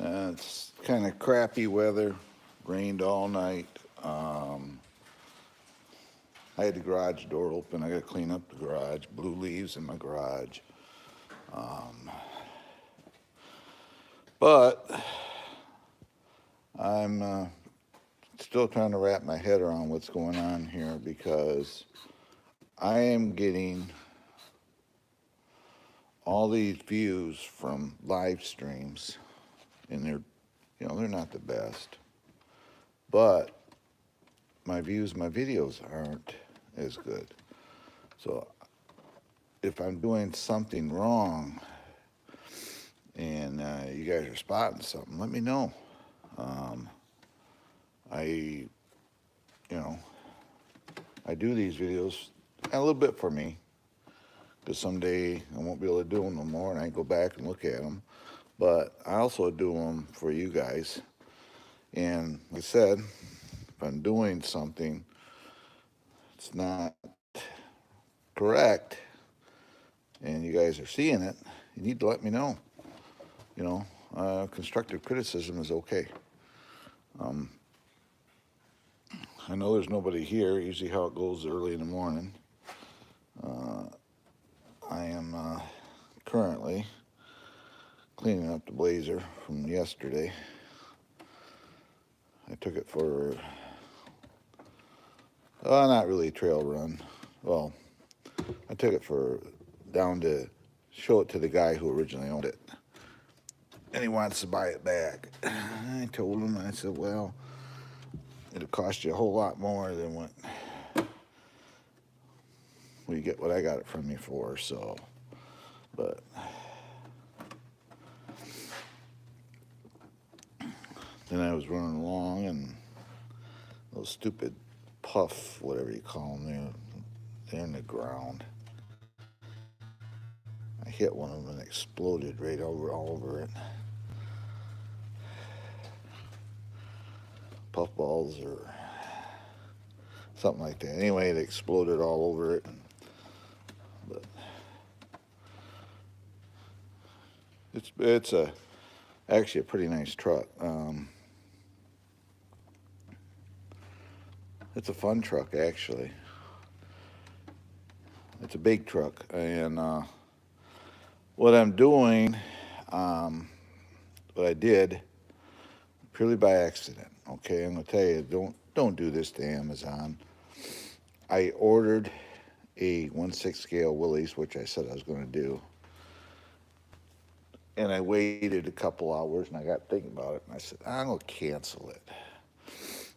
It's kind of crappy weather, rained all night. I had the garage door open. I got to clean up the garage. Blue leaves in my garage. But I'm still trying to wrap my head around what's going on here because I am getting all these views from live streams, and they're not the best. But my videos aren't as good. So if I'm doing something wrong and you guys are spotting something, let me know. I, you know, I do these videos a little bit for me because someday I won't be able to do them no more and I can go back and look at them. But I also do them for you guys. And like I said, if I'm doing something it's not correct and you guys are seeing it, you need to let me know. Constructive criticism is okay. I know there's nobody here, usually how it goes early in the morning. I am currently cleaning up the Blazer from yesterday. I took it for, not really a trail run. Well, I took it down to show it to the guy who originally owned it. And he wants to buy it back. I told him, I said, well, it'll cost you a whole lot more than what you get what I got it from you for, so, but then I was running along and those stupid puff, whatever you call them, they're in the ground. I hit one of them and exploded right all over it. Puffballs or something like that. Anyway, it exploded all over it. But it's actually a pretty nice truck. It's a fun truck actually. It's a big truck, and what I'm doing, what I did purely by accident. Okay, I'm gonna tell you, don't do this to Amazon. I ordered a 1/6 scale Willys, which I said I was going to do, and I waited a couple hours, and I got thinking about it, and I said I'm gonna cancel it.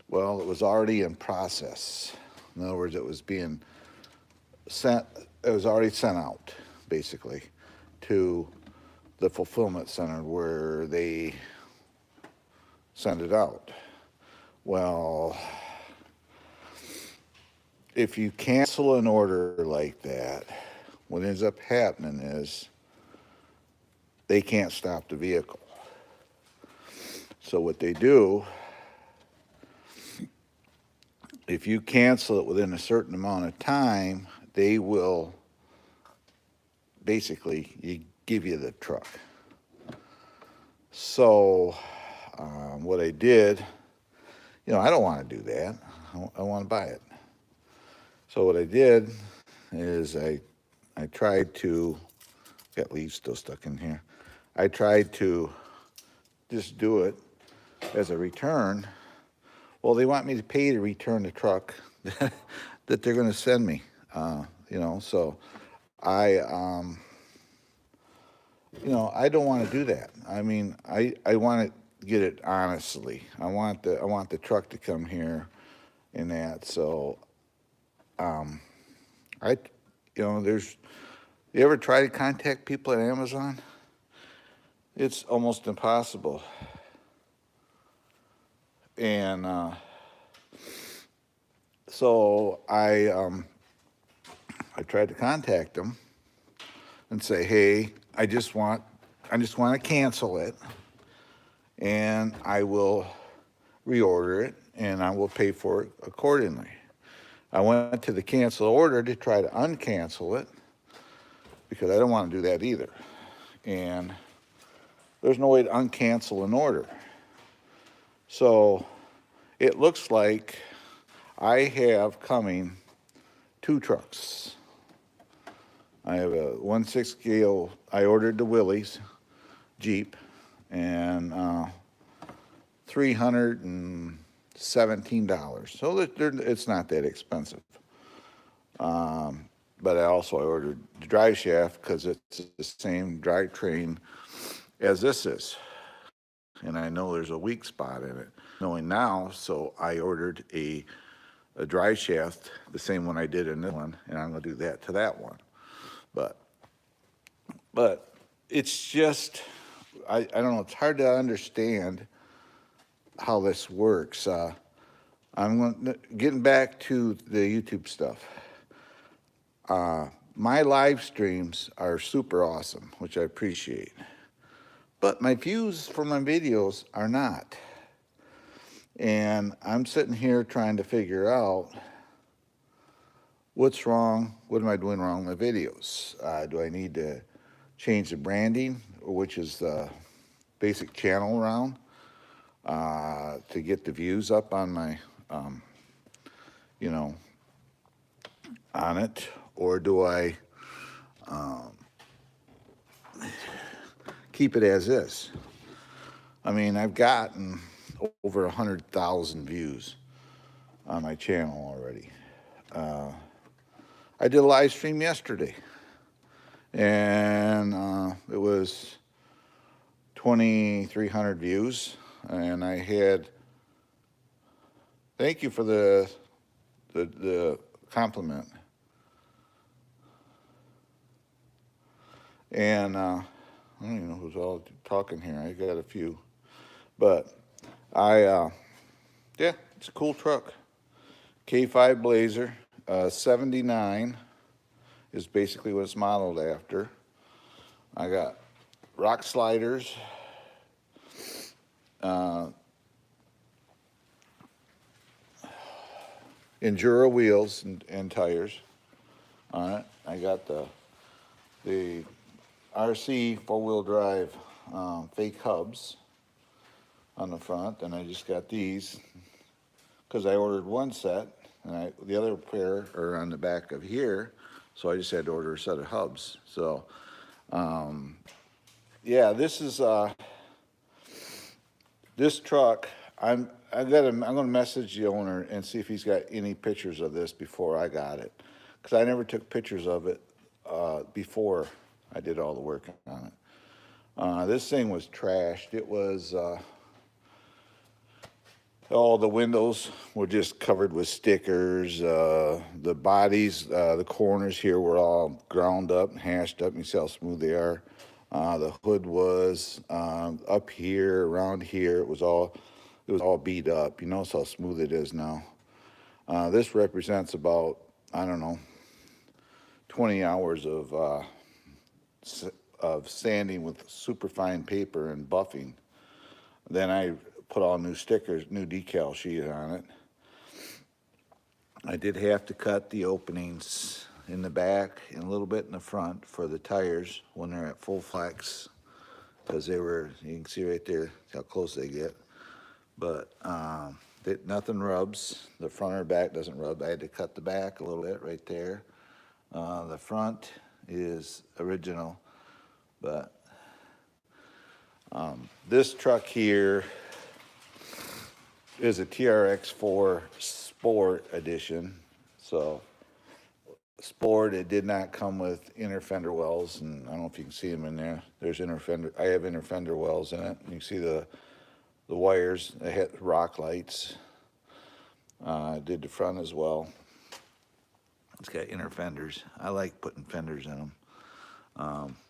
Well, it was already in process. In other words, it was being sent. It was already sent out, basically, to the fulfillment center where they send it out. Well, if you cancel an order like that, what ends up happening is they can't stop the vehicle. So what they do, if you cancel it within a certain amount of time, they will basically give you the truck. So what I did, I don't want to do that. I want to buy it. So what I did is I tried to, got leaves still stuck in here. I tried to just do it as a return. Well, they want me to pay to return the truck that they're going to send me. So I don't want to do that. I mean, I want to get it honestly. I want the truck to come here and that. So you ever try to contact people at Amazon? It's almost impossible. And so I tried to contact them and say, hey, I just want to cancel it, and I will reorder it, and I will pay for it accordingly. I went to the cancel order to try to uncancel it because I don't want to do that either. And there's no way to uncancel an order. So it looks like I have coming 2 trucks. I have a 1/6 scale. I ordered the Willys Jeep, and $317. So it's not that expensive. But I ordered the drive shaft because it's the same drivetrain as this is. And I know there's a weak spot in it. Knowing now, so I ordered a drive shaft, the same one I did in this one, and I'm going to do that to that one. But it's just, I don't know, it's hard to understand how this works. Getting back to the YouTube stuff. My live streams are super awesome, which I appreciate. But my views for my videos are not. And I'm sitting here trying to figure out what's wrong, what am I doing wrong with my videos? Do I need to change the branding, which is the basic channel around, to get the views up on my, on it? Or do I keep it as is? I mean, I've gotten over 100,000 views on my channel already. I did a live stream yesterday, and it was 2,300 views, and I had, thank you for the compliment. And I don't even know who's all talking here. I got a few, but yeah, it's a cool truck. K5 Blazer, 79 is basically what it's modeled after. I got rock sliders, Enduro wheels and tires on it. I got the RC 4-wheel drive fake hubs on the front, and I just got these because I ordered one set, and the other pair are on the back of here, so I just had to order a set of hubs. So, yeah, this is this truck. I'm gonna message the owner and see if he's got any pictures of this before I got it, because I never took pictures of it before I did all the work on it. This thing was trashed. It was, all the windows were just covered with stickers. The bodies, the corners here were all ground up and hashed up. You see how smooth they are. The hood was up here, around here. It was all beat up. You notice how smooth it is now. This represents about, I don't know, 20 hours of sanding with super fine paper and buffing. Then I put all new stickers, new decal sheet on it. I did have to cut the openings in the back and a little bit in the front for the tires when they're at full flex, because they were, you can see right there how close they get. But nothing rubs. The front or back doesn't rub. I had to cut the back a little bit right there. The front is original, but this truck here is a TRX4 Sport Edition. So Sport, it did not come with inner fender wells, and I don't know if you can see them in there. There's inner fender. I have inner fender wells in it. You can see the wires. They had rock lights. I did the front as well. It's got inner fenders. I like putting fenders in them.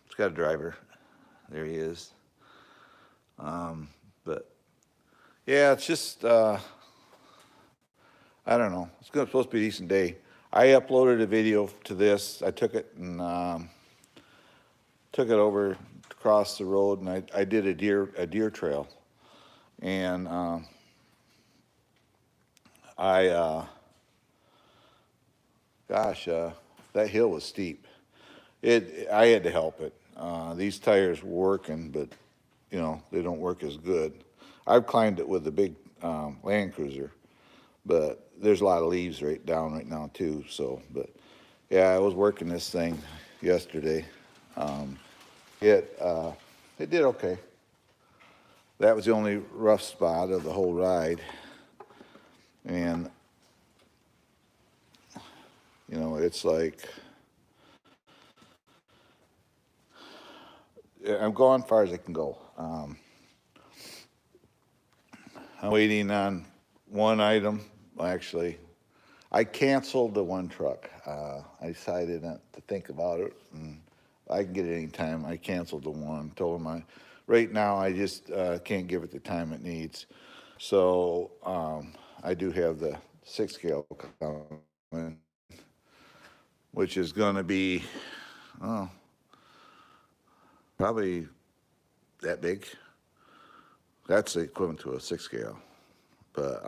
It's got a driver. There he is. But yeah, it's just, I don't know. It's supposed to be a decent day. I uploaded a video to this. I took it and took it over across the road, and I did a deer trail. And that hill was steep. I had to help it. These tires were working, but they don't work as good. I've climbed it with the big Land Cruiser, but there's a lot of leaves down right now too. So, but yeah, I was working this thing yesterday. Um, it did okay. That was the only rough spot of the whole ride, and it's like I'm going as far as I can go. I'm waiting on one item. Well, actually, I canceled the one truck. I decided not to think about it, and I can get it anytime. I canceled the one. Told them right now I just can't give it the time it needs. So I do have the 6 scale coming, which is going to be oh, probably that big. That's the equivalent to a 6 scale, but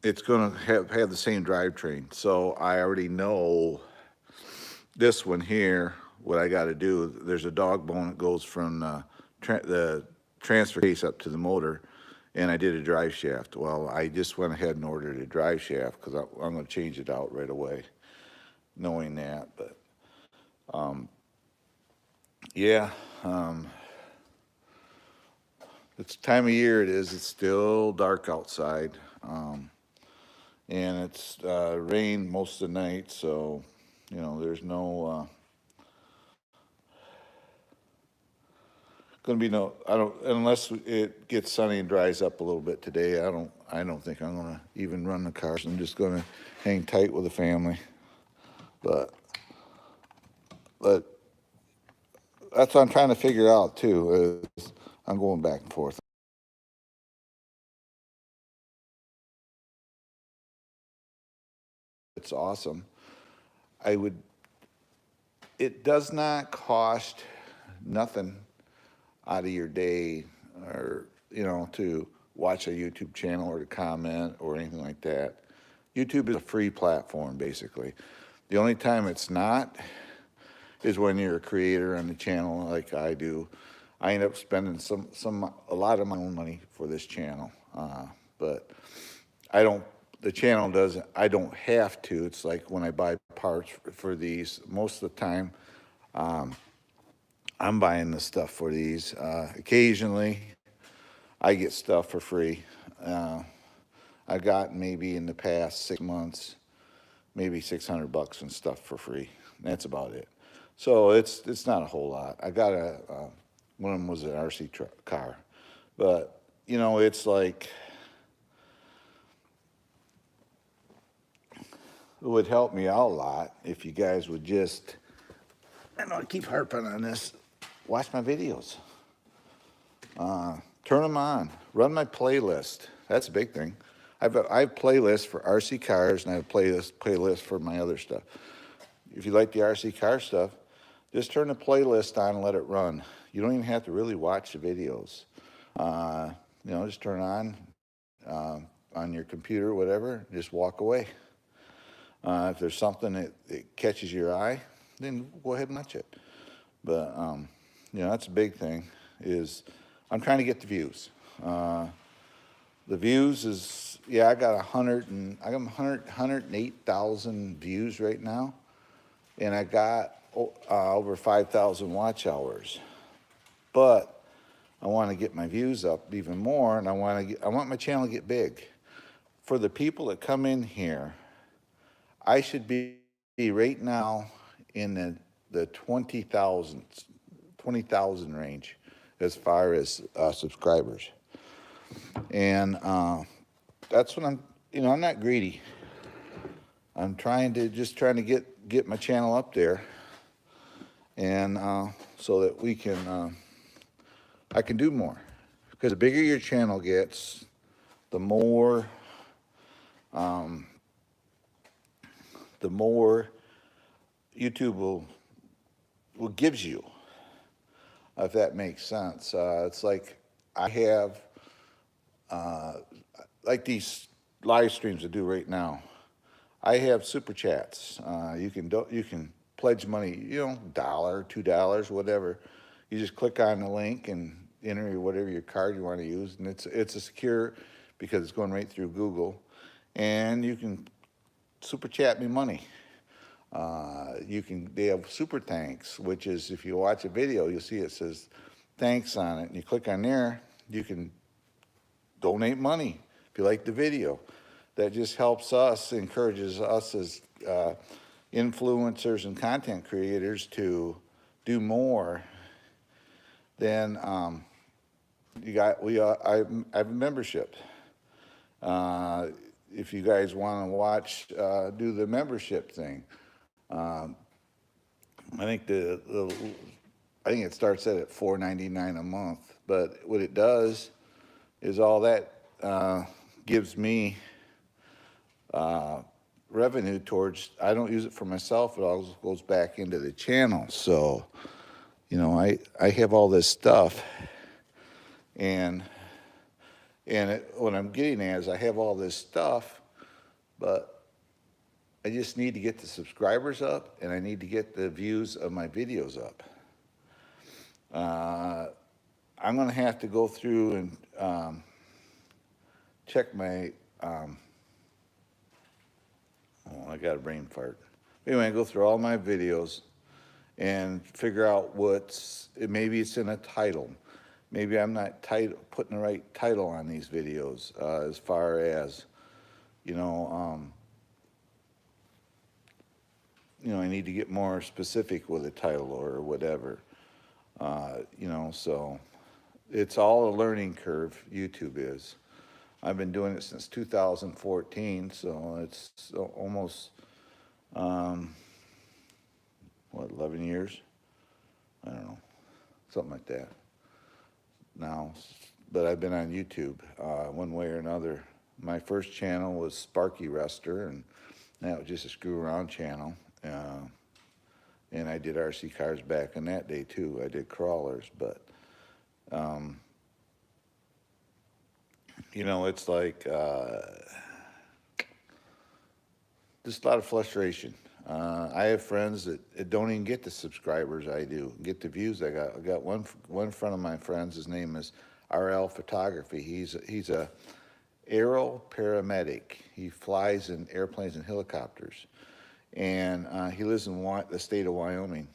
it's going to have the same drivetrain. So I already know this one here. What I got to do? There's a dog bone that goes from the transfer case up to the motor, and I did a drive shaft. Well, I just went ahead and ordered a drive shaft because I'm going to change it out right away, knowing that. But yeah, it's the time of year it is. It's still dark outside, and it's rained most of the night. So there's no going to be no. I don't unless it gets sunny and dries up a little bit today. I don't think I'm going to even run the cars. I'm just going to hang tight with the family. But that's what I'm trying to figure out too. Is I'm going back and forth. It's awesome. I would. It does not cost nothing out of your day, or to watch a YouTube channel or to comment or anything like that. YouTube is a free platform, basically. The only time it's not is when you're a creator on the channel like I do. I end up spending a lot of my own money for this channel, but I don't. The channel doesn't. I don't have to. It's like when I buy parts for these. Most of the time, I'm buying the stuff for these. Occasionally, I get stuff for free. I got maybe in the past 6 months, maybe $600 and stuff for free. That's about it. So it's not a whole lot. I got one of them was an RC car, but it's like it would help me out a lot if you guys would just. I know I keep harping on this. Watch my videos. Turn them on. Run my playlist. That's a big thing. I have playlists for RC cars, and I have playlist for my other stuff. If you like the RC car stuff, just turn the playlist on and let it run. You don't even have to really watch the videos. Just turn on your computer, or whatever. Just walk away. If there's something that catches your eye, then go ahead and watch it. But that's a big thing. Is I'm trying to get the views. The views is I got 108,000 views right now, and I got over 5,000 watch hours. But I want to get my views up even more, and I want my channel to get big. For the people that come in here, I should be right now in the 20,000 range as far as subscribers. And that's what I'm not greedy. I'm trying to get my channel up there, and so that I can do more. Because the bigger your channel gets, the more YouTube will gives you, if that makes sense. It's like I have like these live streams I do right now. I have super chats. You can pledge money, $1, $2, whatever. You just click on the link and enter whatever your card you want to use, and it's a secure because it's going right through Google, and you can super chat me money. They have super thanks, which is if you watch a video, you'll see it says thanks on it, and you click on there, you can donate money if you like the video. That just helps us, encourages us as influencers and content creators to do more than I have a membership. If you guys want to watch, do the membership thing. I think I think it starts at $4.99 a month. But what it does is all that gives me revenue towards. I don't use it for myself. It all goes back into the channel. So, you know, I have all this stuff, and what I'm getting at is I have all this stuff, but I just need to get the subscribers up, and I need to get the views of my videos up. I'm going to have to go through and check my, I got a brain fart. Anyway, I go through all my videos and figure out maybe it's in a title. Maybe I'm not putting the right title on these videos as far as, I need to get more specific with a title or whatever. So it's all a learning curve, YouTube is. I've been doing it since 2014, so it's almost, 11 years? I don't know, something like that now. But I've been on YouTube one way or another. My first channel was Sparky Rester, and that was just a screw around channel. And I did RC cars back in that day too. I did crawlers, but it's like just a lot of frustration. I have friends that don't even get the subscribers I do, get the views I got. I got one friend of my friends. His name is RL Photography. He's a aero paramedic. He flies in airplanes and helicopters, and he lives in the state of Wyoming,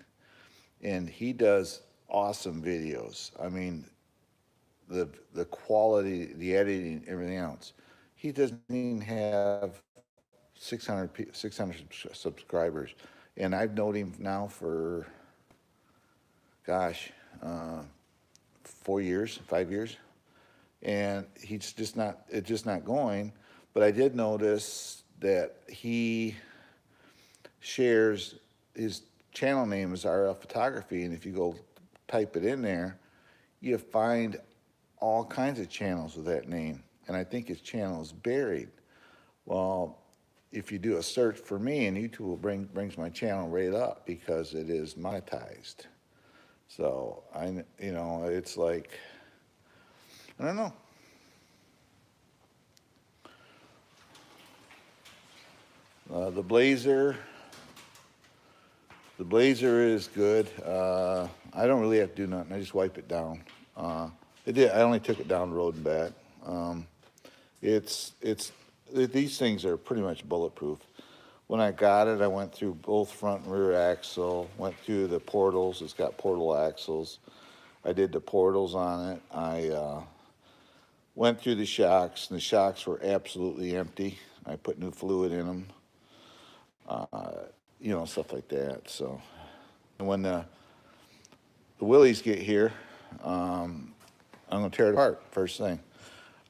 and he does awesome videos. I mean, the quality, the editing, everything else. He doesn't even have 600 subscribers, and I've known him now for 5 years, and it's just not going. But I did notice that he shares, his channel name is RL Photography, and if you go type it in there, you find all kinds of channels with that name, and I think his channel is buried. Well, if you do a search for me, and YouTube will brings my channel right up because it is monetized. So it's like, I don't know. The Blazer is good. I don't really have to do nothing. I just wipe it down. I only took it down the road and back. These things are pretty much bulletproof. When I got it, I went through both front and rear axle, went through the portals. It's got portal axles. I did the portals on it. I went through the shocks, and the shocks were absolutely empty. I put new fluid in them, stuff like that. So when the Willies get here, I'm going to tear it apart first thing.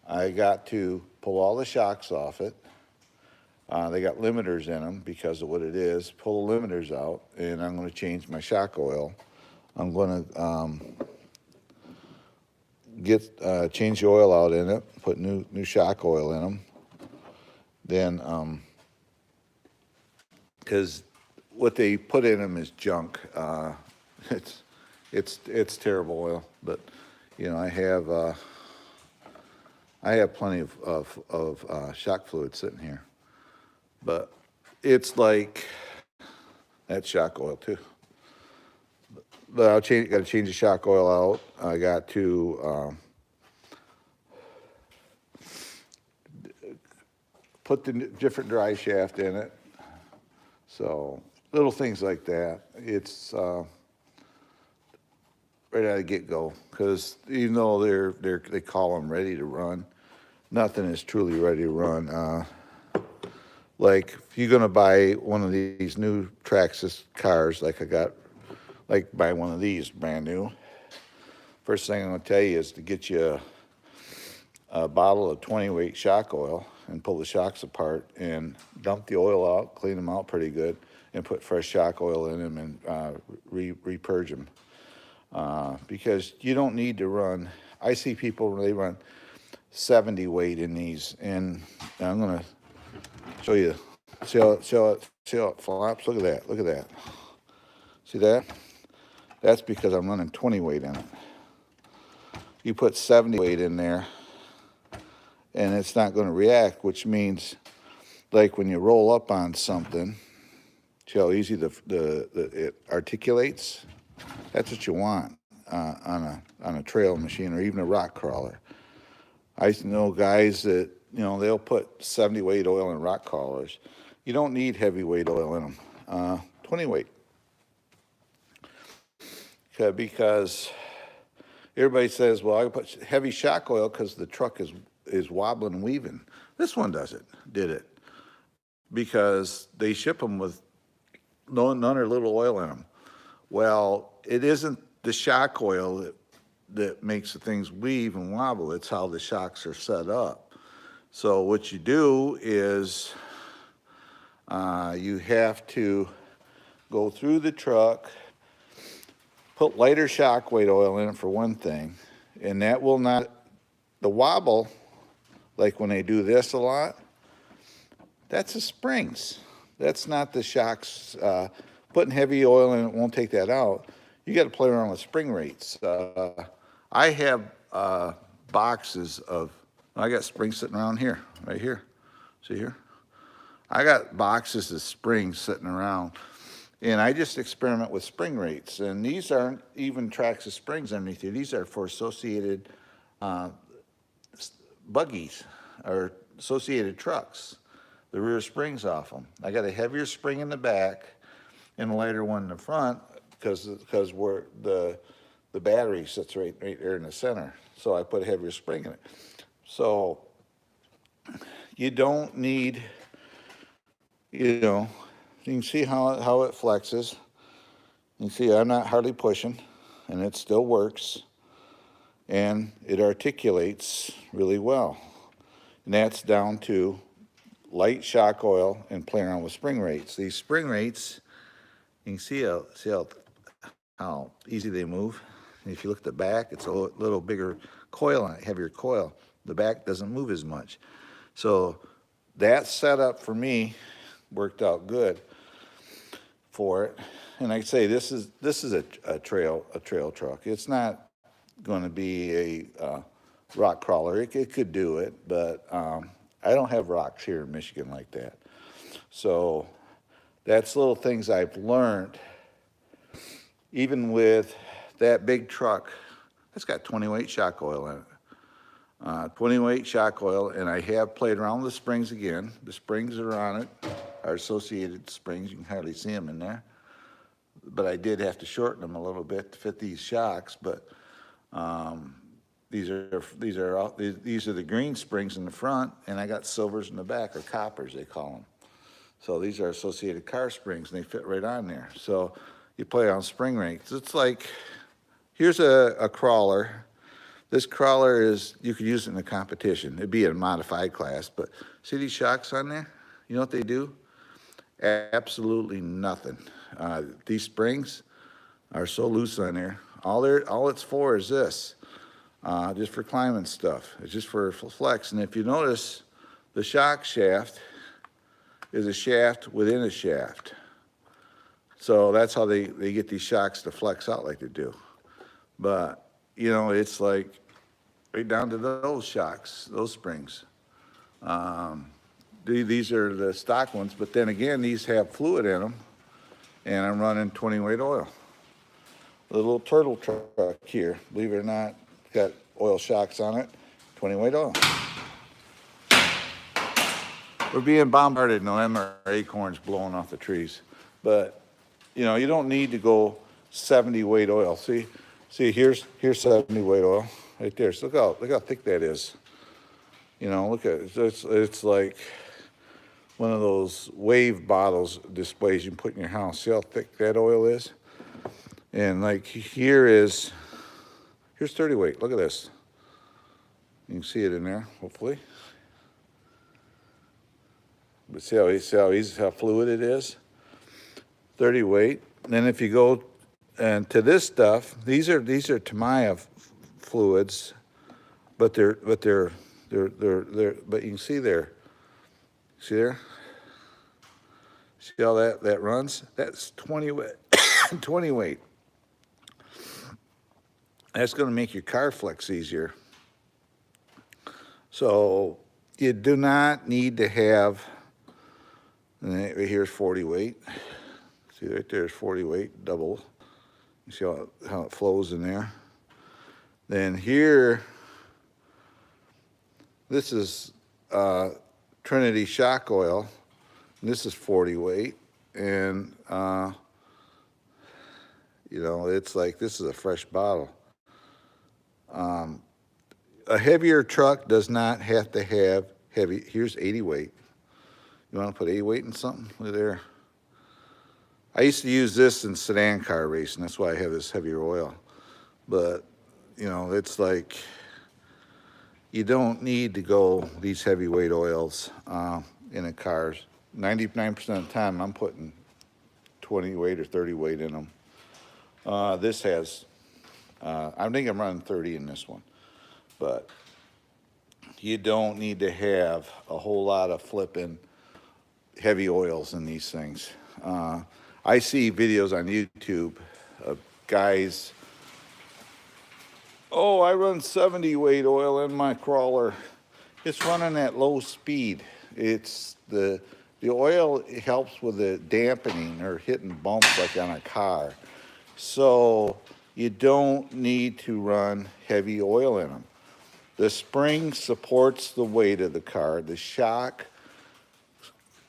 I got to pull all the shocks off it. They got limiters in them because of what it is. Pull the limiters out, and I'm going to change my shock oil. I'm going to change the oil out in it, put new shock oil in them. Then, because what they put in them is junk. It's terrible oil, but I have plenty of shock fluid sitting here, but it's like that shock oil too. but got to change the shock oil out. I got to put the different dry shaft in it. So little things like that. It's right out of the get-go, because even though they call them ready to run, nothing is truly ready to run. Like if you're gonna buy one of these new Traxxas cars, like I got, like buy one of these brand new. First thing I'm gonna tell you is to get you a bottle of 20 weight shock oil and pull the shocks apart and dump the oil out, clean them out pretty good, and put fresh shock oil in them and re-purge them. Because you don't need to run. I see people, they run 70 weight in these, and I'm gonna show you. See how it flops? Look at that. Look at that. See that? That's because I'm running 20 weight in it. You put 70 weight in there, and it's not going to react, which means, like when you roll up on something, see how easy it articulates? That's what you want on a trail machine or even a rock crawler. I know guys that, they'll put 70 weight oil in rock crawlers. You don't need heavyweight oil in them. 20 weight. Because everybody says, well, I put heavy shock oil because the truck is wobbling and weaving. This one did it. Because they ship them with none or little oil in them. Well, it isn't the shock oil that makes the things weave and wobble. It's how the shocks are set up. So what you do is you have to go through the truck, put lighter shock weight oil in it for one thing, and that will not, the wobble, like when they do this a lot, that's the springs. That's not the shocks. Putting heavy oil in it won't take that out. You got to play around with spring rates. I have boxes of, I got springs sitting around here, right here. See here? I got boxes of springs sitting around, and I just experiment with spring rates. And these aren't even Traxxas springs underneath here. These are for associated buggies or associated trucks. The rear springs off them. I got a heavier spring in the back and a lighter one in the front because where the battery sits right there in the center. So I put a heavier spring in it. So you don't need, you can see how it flexes. You can see I'm not hardly pushing, and it still works, and it articulates really well. And that's down to light shock oil and playing around with spring rates. These spring rates, you can see how easy they move. And if you look at the back, it's a little bigger coil on it, heavier coil. The back doesn't move as much. So that setup for me worked out good for it. And I say this is a trail truck. It's not going to be a rock crawler. It could do it, but I don't have rocks here in Michigan like that. So that's little things I've learned. Even with that big truck, it's got 20 weight shock oil in it. 20 weight shock oil, and I have played around with the springs again. The springs are on it, are associated springs. You can hardly see them in there. But I did have to shorten them a little bit to fit these shocks. But these are the green springs in the front, and I got silvers in the back, or coppers they call them. So these are associated car springs, and they fit right on there. So you play on spring rates. It's like, here's a crawler. This crawler is, you could use it in a competition. It'd be in a modified class, but see these shocks on there? You know what they do? Absolutely nothing. These springs are so loose on there. All it's for is this, just for climbing stuff. It's just for flex. And if you notice, the shock shaft is a shaft within a shaft. So that's how they get these shocks to flex out like they do. But, it's like right down to those shocks, those springs. These are the stock ones, but then again, these have fluid in them, and I'm running 20 weight oil. the little turtle truck here, believe it or not, got oil shocks on it, 20 weight oil. We're being bombarded, no, them are acorns blowing off the trees. But, you know, you don't need to go 70 weight oil. See, here's 70 weight oil right there. So look how thick that is. You know, look at it. It's like one of those wave bottles displays you can put in your house. See how thick that oil is? And like here's 30 weight. Look at this. You can see it in there, hopefully. But see how fluid it is? 30 weight. And then if you go and to this stuff, these are Tamiya fluids, but they're but you can see there. See there? See how that runs? That's 20 weight. 20 weight. That's going to make your car flex easier. So you do not need to have, and right here's 40 weight. See right there's 40 weight, double. You see how it flows in there. Then here, this is Trinity shock oil. And this is 40 weight. And, you know, it's like this is a fresh bottle. A heavier truck does not have to have heavy. Here's 80 weight. You want to put 80 weight in something? Look there. I used to use this in sedan car racing. That's why I have this heavier oil. But, you know, it's like you don't need to go these heavyweight oils in a car. 99% of the time, I'm putting 20 weight or 30 weight in them. This has, I think I'm running 30 in this one. But you don't need to have a whole lot of flipping heavy oils in these things. I see videos on YouTube of guys, oh, I run 70 weight oil in my crawler. It's running at low speed. It's the oil helps with the dampening or hitting bumps like on a car. So you don't need to run heavy oil in them. The spring supports the weight of the car. The shock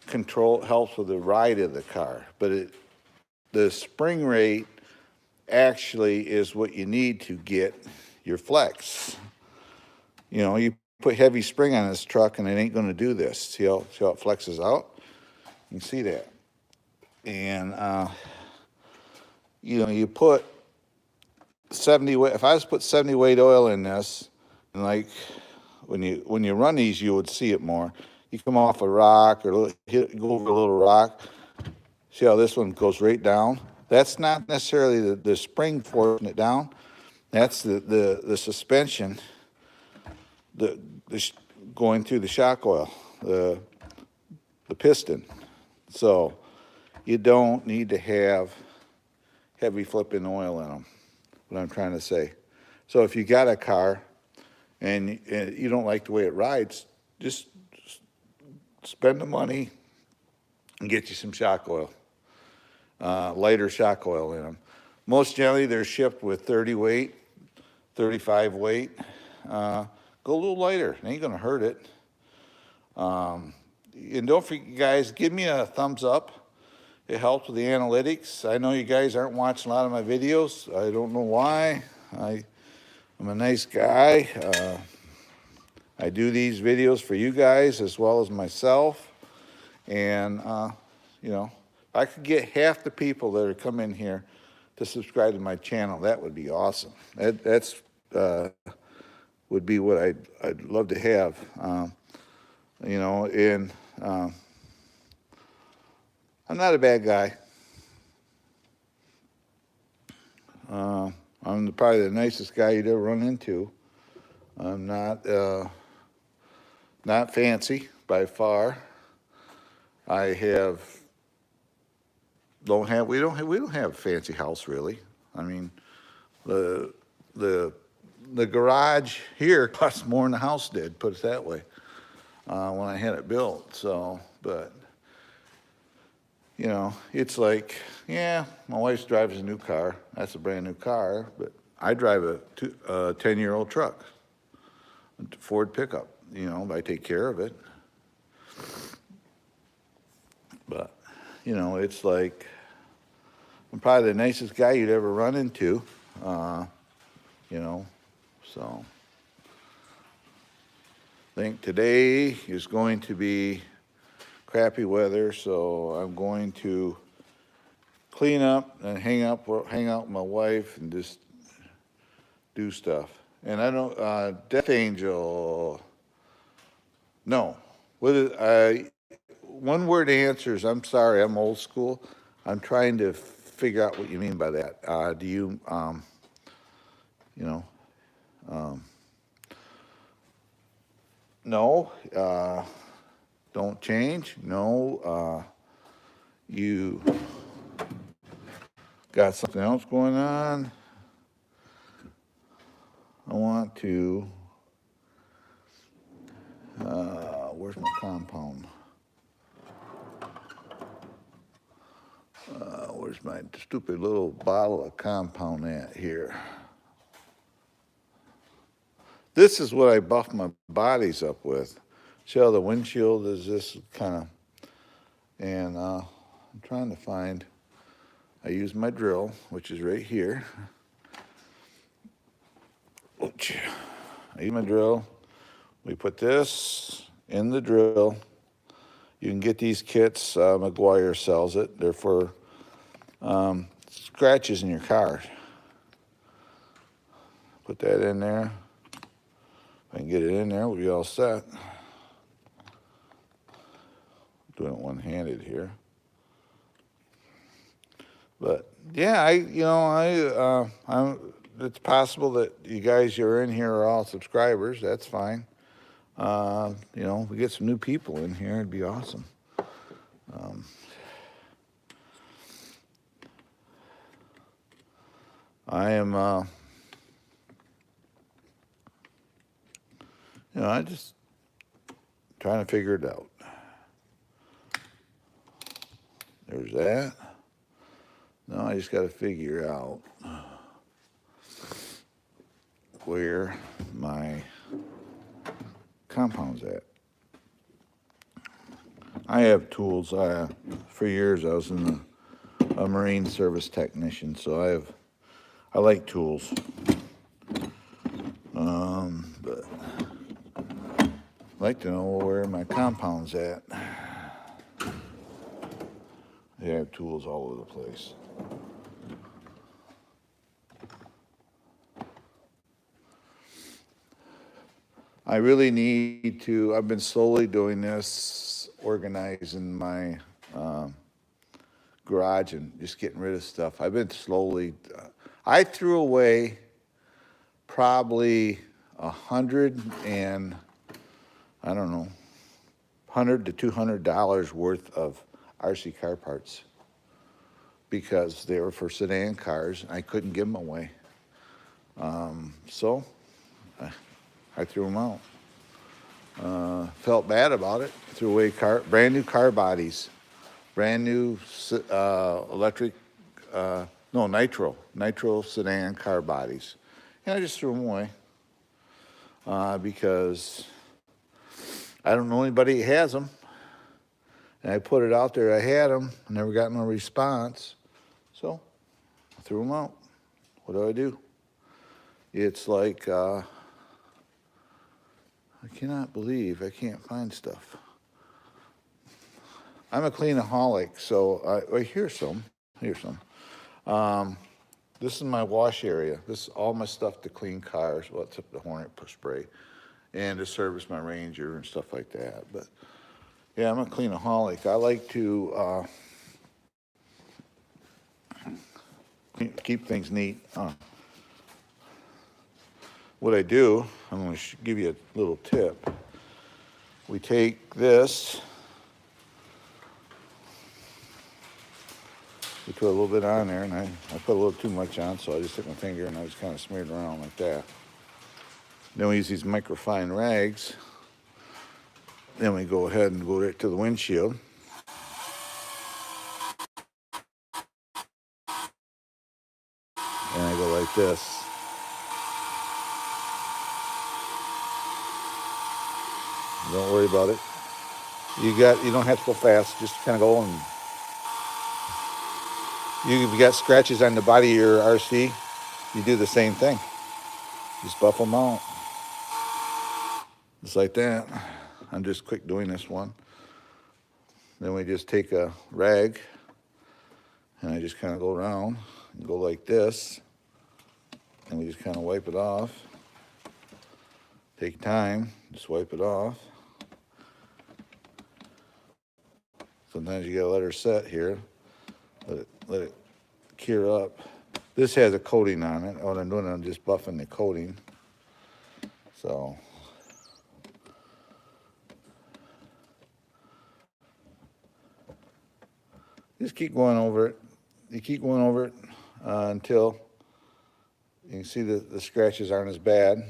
control helps with the ride of the car. But the spring rate actually is what you need to get your flex. You know, you put heavy spring on this truck and it ain't going to do this. See how it flexes out? You can see that. And, you know, you put 70 weight. If I just put 70 weight oil in this, and like when you run these, you would see it more. You come off a rock or go over a little rock. See how this one goes right down? That's not necessarily the spring forcing it down. That's the suspension going through the shock oil, the piston. So you don't need to have heavy flipping oil in them, what I'm trying to say. So if you got a car and you don't like the way it rides, just spend the money and get you some shock oil, lighter shock oil in them. Most generally, they're shipped with 30 weight, 35 weight. Go a little lighter. It ain't going to hurt it. And don't forget, guys, give me a thumbs up. It helps with the analytics. I know you guys aren't watching a lot of my videos. I don't know why. I'm a nice guy. I do these videos for you guys as well as myself. And, you know, if I could get half the people that are coming here to subscribe to my channel, that would be awesome. That's would be what I'd love to have. You know, and I'm not a bad guy. I'm probably the nicest guy you'd ever run into. I'm not fancy by far. We don't have a fancy house really. I mean, the garage here costs more than the house did, put it that way, when I had it built. So, but You know, it's like, yeah, my wife drives a new car. That's a brand new car, but I drive a 10-year-old truck, a Ford pickup. You know, I take care of it. But, you know, it's like, I'm probably the nicest guy you'd ever run into, you know, so. I think today is going to be crappy weather, so I'm going to clean up and hang out with my wife and just do stuff. And I don't, Death Angel, no. What is, one word answers, I'm sorry, I'm old school. I'm trying to figure out what you mean by that. Do you, you know, no, don't change, no, you got something else going on. I want to, where's my compound? Where's my stupid little bottle of compound at here? This is what I buff my bodies up with. See how the windshield is this kind of, and I'm trying to find, I use my drill, which is right here. I use my drill. We put this in the drill. You can get these kits, McGuire sells it. They're for scratches in your car. Put that in there. If I can get it in there, we'll be all set. Doing it one-handed here. But yeah, it's possible that you guys who are in here are all subscribers. That's fine. You know, we get some new people in here, it'd be awesome. I am, you know, I just trying to figure it out. There's that. Now I just got to figure out where my compound's at. I have tools. For years I was a Marine service technician, so I like tools. But I'd like to know where my compound's at. They have tools all over the place. I really need to, I've been slowly doing this, organizing my garage and just getting rid of stuff. I've been slowly, I threw away probably 100 and, I don't know, $100 to $200 worth of RC car parts because they were for sedan cars and I couldn't give them away. So I threw them out. Felt bad about it. Threw away brand new car bodies, brand new electric, nitro sedan car bodies. And I just threw them away because I don't know anybody that has them. And I put it out there, I had them, never got no response. So I threw them out. What do? It's like, I cannot believe I can't find stuff. I'm a cleanaholic, so here's some. This is my wash area. This is all my stuff to clean cars, well, except the Hornet spray, and to service my Ranger and stuff like that. But yeah, I'm a cleanaholic. I like to keep things neat. What I do, I'm going to give you a little tip. We take this, we put a little bit on there, and I put a little too much on, so I just took my finger and I just kind of smeared it around like that. Then we use these microfine rags. Then we go ahead and go right to the windshield. this. Don't worry about it. You don't have to go fast. Just kind of go, and you've got scratches on the body of your RC. You do the same thing. Just buff them out. Just like that. I'm just quick doing this one. Then we just take a rag, and I just kind of go around and go like this, and we just kind of wipe it off. Take time, just wipe it off. Sometimes you gotta let her set here. Let it cure up. This has a coating on it. What I'm doing, I'm just buffing the coating. So just keep going over it. You keep going over it until you can see the scratches aren't as bad,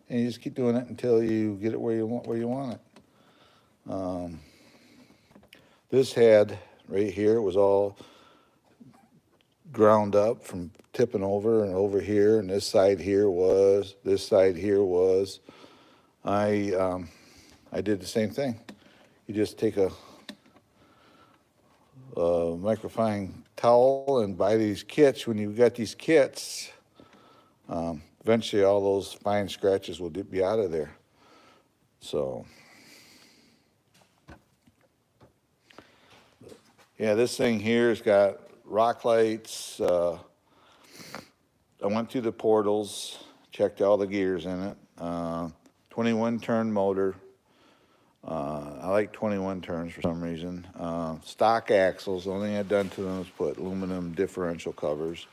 and you just keep doing it until you get it where you want it. This had right here was all ground up from tipping over and over here, and this side here was. I did the same thing. You just take a microfine towel and buy these kits. When you've got these kits, eventually all those fine scratches will be out of there. So, yeah, this thing here has got rock lights. I went through the portals, checked all the gears in it. 21 turn motor. I like 21 turns for some reason. Stock axles. The only thing I've done to them is put aluminum differential covers.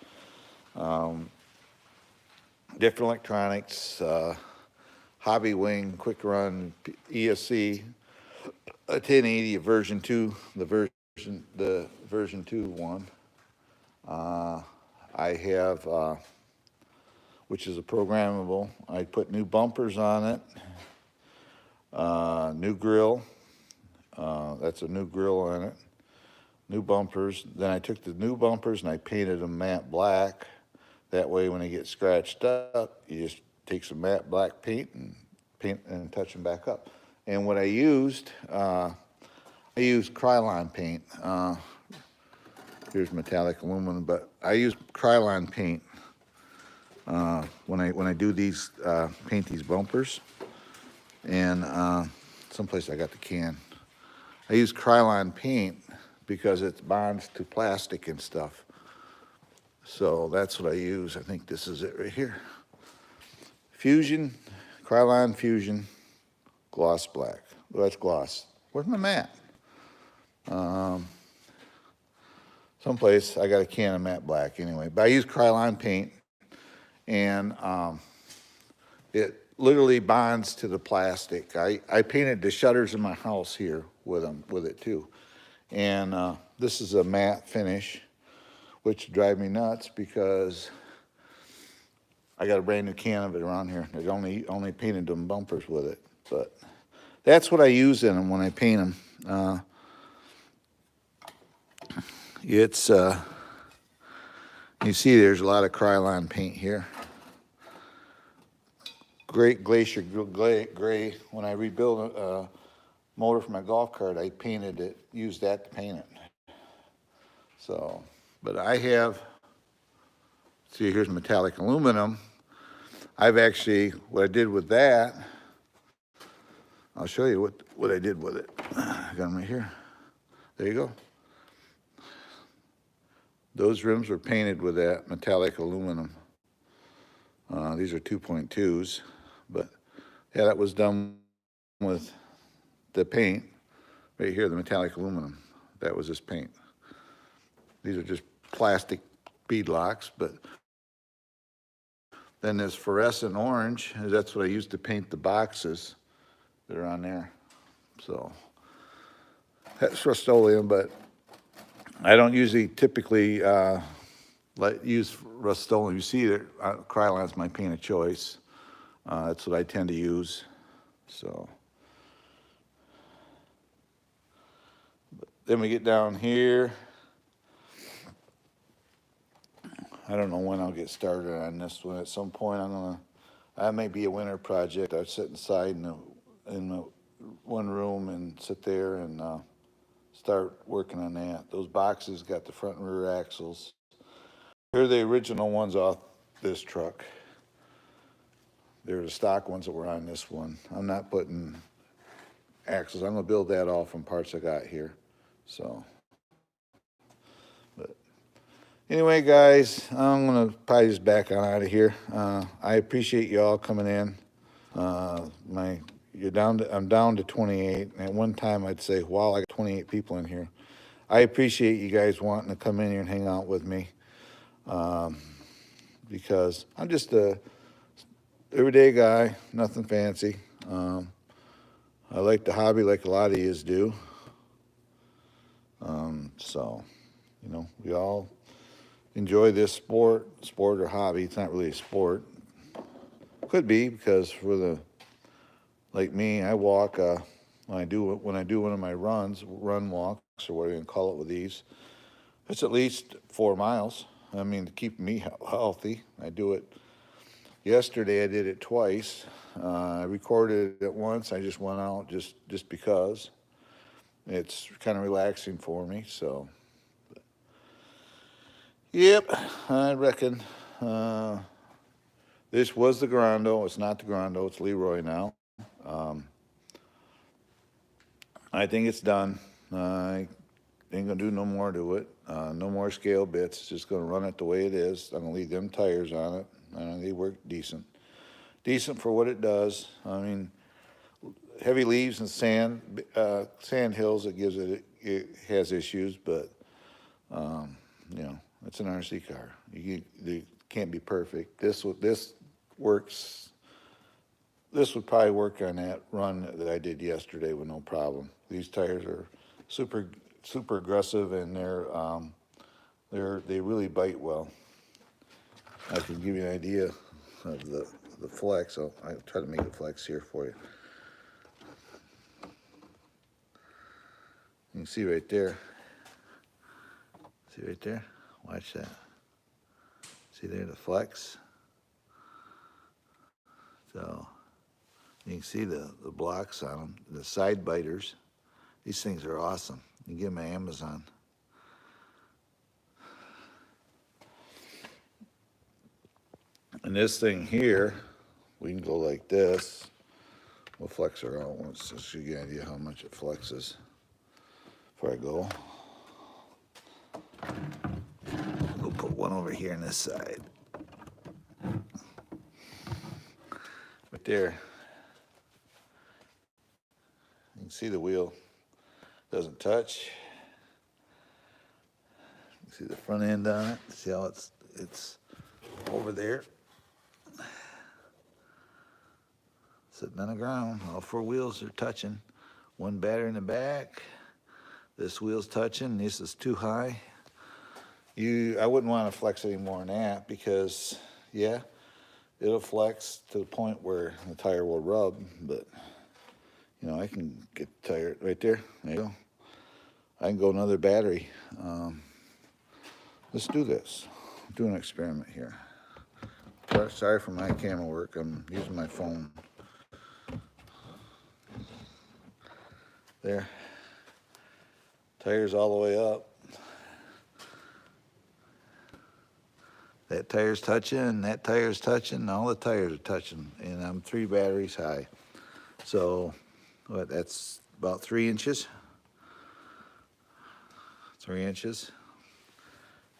Different electronics. Hobby wing, quick run, ESC, a 1080, a version 2, the version 2 one. I have, which is a programmable. I put new bumpers on it. New grill. That's a new grill on it. New bumpers. Then I took the new bumpers and I painted them matte black. That way when they get scratched up, you just take some matte black paint and touch them back up. And what I used Krylon paint. Here's metallic aluminum, but I use Krylon paint when I do these paint these bumpers. And someplace I got the can. I use Krylon paint because it bonds to plastic and stuff. So that's what I use. I think this is it right here. Fusion, Krylon Fusion, gloss black. Well, that's gloss. Where's my mat? Someplace I got a can of matte black anyway. But I use Krylon paint, and it literally bonds to the plastic. I painted the shutters in my house here with it too. And this is a matte finish, which drive me nuts because I got a brand new can of it around here. I only painted them bumpers with it. But that's what I use in them when I paint them. It's, you see there's a lot of Krylon paint here. Great glacier gray. When I rebuilt a motor for my golf cart, I painted it, used that to paint it. So, but I have, see here's metallic aluminum. I've actually, what I did with that, I'll show you what I did with it. I got them right here. There you go. Those rims were painted with that metallic aluminum. These are 2.2s, but yeah, that was done with the paint right here, the metallic aluminum. That was this paint. These are just plastic bead locks, but then this fluorescent orange, that's what I used to paint the boxes that are on there. So that's Rust-Oleum, but I don't usually typically use Rust-Oleum. You see that Krylon's my paint of choice. That's what I tend to use. So then we get down here. I don't know when I'll get started on this one. At some point, that may be a winter project. I'd sit inside in the one room and sit there and start working on that. Those boxes got the front and rear axles. They're the original ones off this truck. They're the stock ones that were on this one. I'm not putting axles. I'm gonna build that all from parts I got here. So, but anyway, guys, I'm gonna probably just back on out of here. I appreciate you all coming in. I'm down to 28. And at one time, I'd say, wow, I got 28 people in here. I appreciate you guys wanting to come in here and hang out with me, because I'm just a everyday guy, nothing fancy. I like the hobby like a lot of yous do. So, you know, we all enjoy this sport or hobby. It's not really a sport. Could be, because like me, I walk, when I do one of my run walks, or what are you gonna call it with these, it's at least 4 miles. I mean, to keep me healthy. I do it. Yesterday I did it twice. I recorded it once. I just went out just because. It's kind of relaxing for me, so. Yep, I reckon. This was the Grando. It's not the Grando. It's Leroy now. I think it's done. I ain't gonna do no more to it. No more scale bits. Just gonna run it the way it is. I'm gonna leave them tires on it. They work decent. Decent for what it does. I mean, heavy leaves and sand hills, it has issues, but you know, it's an RC car. You can't be perfect. This works. This would probably work on that run that I did yesterday with no problem. These tires are super aggressive, and they really bite well. I can give you an idea of the flex. I'll try to make it flex here for you. You can see right there. See right there? Watch that. See there, the flex? So you can see the blocks on them, the side biters. These things are awesome. You can get them on Amazon. And this thing here, we can go like this. We'll flex her out once, just to give you an idea how much it flexes. Before I go, we'll put one over here on this side. Right there. You can see the wheel doesn't touch. You can see the front end on it. See how it's over there. Sitting on the ground. All 4 wheels are touching. One battery in the back. This wheel's touching. This is too high. I wouldn't want to flex any more than that, because, yeah, it'll flex to the point where the tire will rub, but, you know, I can get the tire right there. There you go. I can go another battery. Let's do this. Do an experiment here. Sorry for my camera work. I'm using my phone. There. Tire's all the way up. That tire's touching, that tire's touching, all the tires are touching, and I'm 3 batteries high. So, that's about 3 inches. 3 inches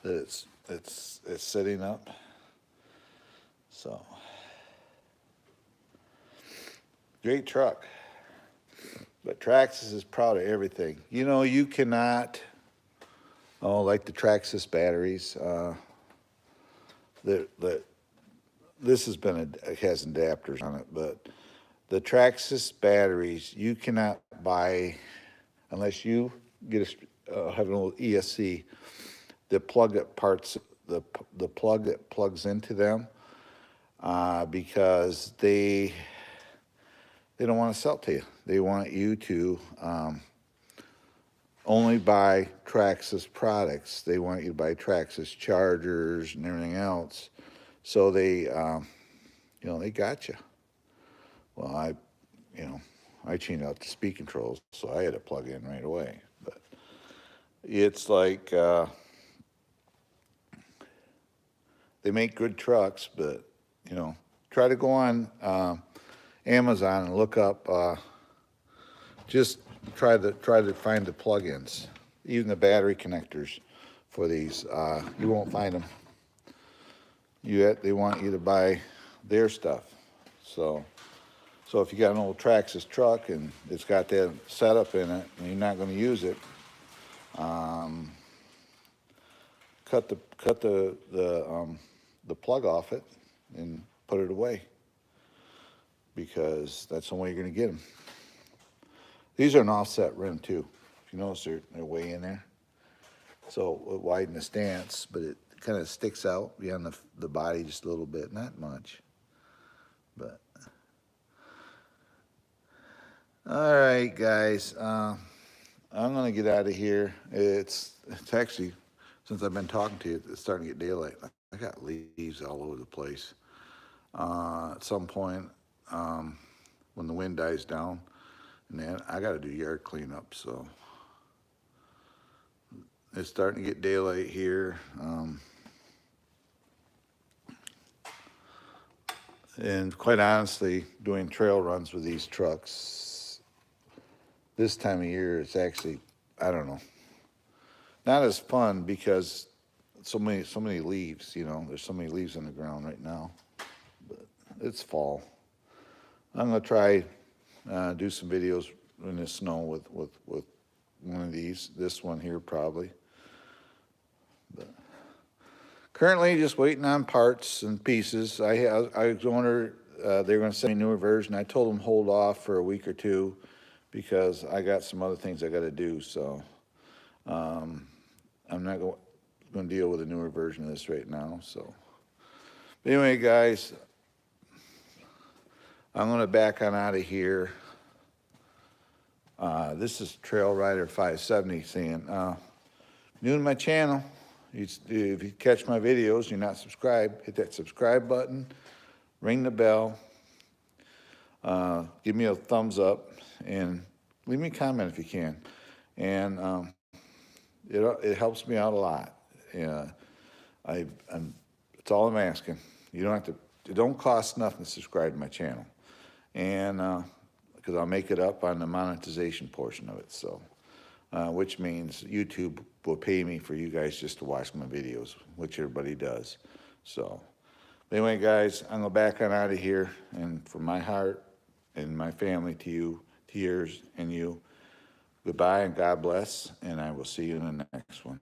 that it's sitting up. So, great truck. But Traxxas is proud of everything. You know, you cannot, like the Traxxas batteries, this has adapters on it, but the Traxxas batteries, you cannot buy, unless you have an old ESC, the plug that plugs into them, because they don't want to sell it to you. They want you to only buy Traxxas products. They want you to buy Traxxas chargers and everything else. So they, they got you. Well, I changed out the speed controls, so I had to plug in right away. But it's like they make good trucks, but try to go on Amazon and look up. Just try to find the plugins, even the battery connectors for these. You won't find them. They want you to buy their stuff. So if you got an old Traxxas truck and it's got that setup in it and you're not going to use it, cut the plug off it and put it away, because that's the way you're going to get them. These are an offset rim too. If you notice, they're way in there. So it widen the stance, but it kind of sticks out beyond the body just a little bit, not much. But all right, guys, I'm gonna get out of here. It's actually, since I've been talking to you, it's starting to get daylight. I got leaves all over the place. At some point, when the wind dies down, and then I got to do yard cleanup, so it's starting to get daylight here. And quite honestly, doing trail runs with these trucks this time of year, it's actually, I don't know, not as fun, because so many leaves. There's so many leaves on the ground right now. But it's fall. I'm gonna try do some videos in the snow with one of these. This one here probably. But currently, just waiting on parts and pieces. I was wondering, they were going to send me a newer version. I told them hold off for a week or two because I got some other things I got to do. So I'm not going to deal with a newer version of this right now. So, but anyway, guys, I'm going to back on out of here. This is Trail Rider 570 saying, new to my channel. If you catch my videos, you're not subscribed, hit that subscribe button, ring the bell, give me a thumbs up, and leave me a comment if you can. And it helps me out a lot. It's all I'm asking. You don't have to. It don't cost nothing to subscribe to my channel, and because I'll make it up on the monetization portion of it. So. Which means YouTube will pay me for you guys just to watch my videos, which everybody does. So, anyway, guys, I'm going back on out of here. And from my heart and my family to you, to yours and you, goodbye and God bless. And I will see you in the next one.